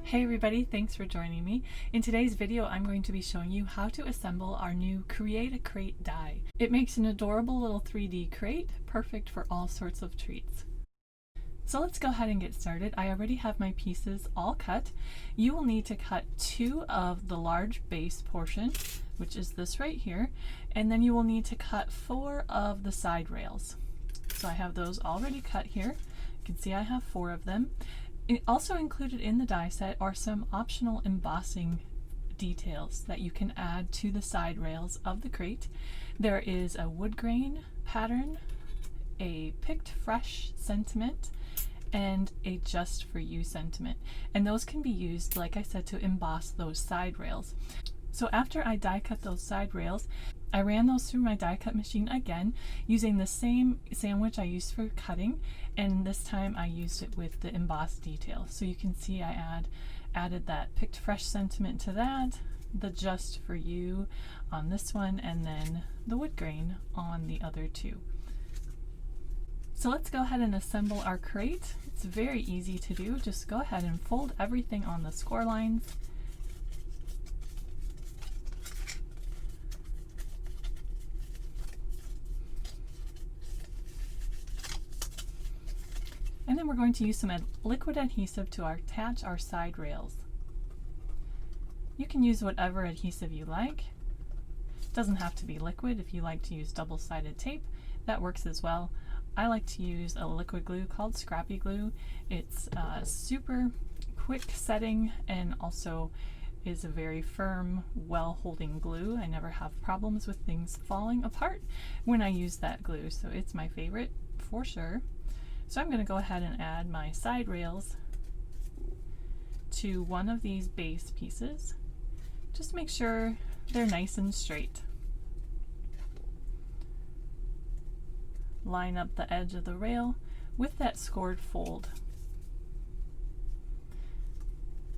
Hey everybody, thanks for joining me. In today's video, I'm going to be showing you how to assemble our new Create a Crate die. It makes an adorable little 3D crate, perfect for all sorts of treats. So let's go ahead and get started. I already have my pieces all cut. You will need to cut 2 of the large base portion, which is this right here, and then you will need to cut 4 of the side rails. So I have those already cut here. You can see I have 4 of them. Also included in the die set are some optional embossing details that you can add to the side rails of the crate. There is a wood grain pattern, a picked fresh sentiment, and a just for you sentiment. And those can be used, like I said, to emboss those side rails. So after I die cut those side rails, I ran those through my die cut machine again using the same sandwich I used for cutting, and this time I used it with the embossed detail. So you can see I added that picked fresh sentiment to that, the just for you on this one, and then the wood grain on the other 2. So let's go ahead and assemble our crate. It's very easy to do. Just go ahead and fold everything on the score lines. And then we're going to use some liquid adhesive to attach our side rails. You can use whatever adhesive you like. It doesn't have to be liquid. If you like to use double-sided tape, that works as well. I like to use a liquid glue called Scrappy Glue. It's super quick setting and also is a very firm, well-holding glue. I never have problems with things falling apart when I use that glue, so it's my favorite for sure. So I'm going to go ahead and add my side rails to one of these base pieces. Just make sure they're nice and straight. Line up the edge of the rail with that scored fold.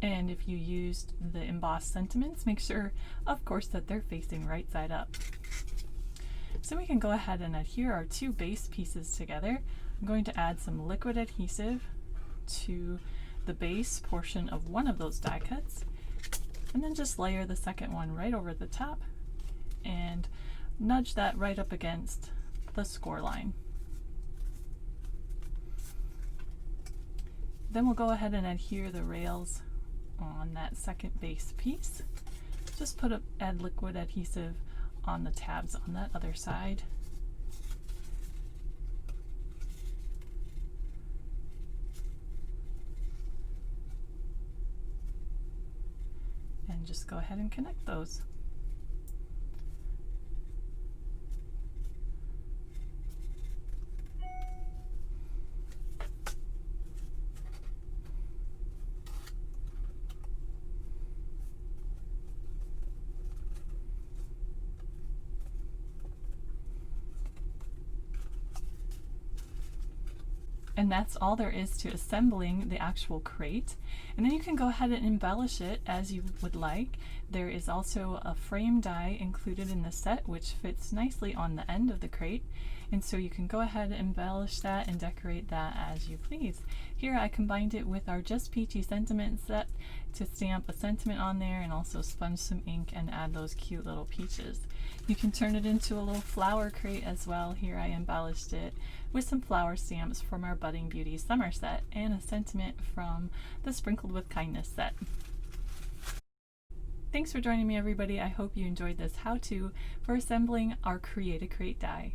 And if you used the embossed sentiments, make sure, of course, that they're facing right side up. So we can go ahead and adhere our 2 base pieces together. I'm going to add some liquid adhesive to the base portion of one of those die cuts, and then just layer the second one right over the top and nudge that right up against the score line. Then we'll go ahead and adhere the rails on that second base piece. Just add liquid adhesive on the tabs on that other side. And just go ahead and connect those. And that's all there is to assembling the actual crate. And then you can go ahead and embellish it as you would like. There is also a frame die included in the set, which fits nicely on the end of the crate. And so you can go ahead and embellish that and decorate that as you please. Here I combined it with our Just Peachy sentiment set to stamp a sentiment on there and also sponge some ink and add those cute little peaches. You can turn it into a little flower crate as well. Here I embellished it with some flower stamps from our Budding Beauty summer set and a sentiment from the Sprinkled with Kindness set. Thanks for joining me, everybody. I hope you enjoyed this how-to for assembling our Create a Crate die.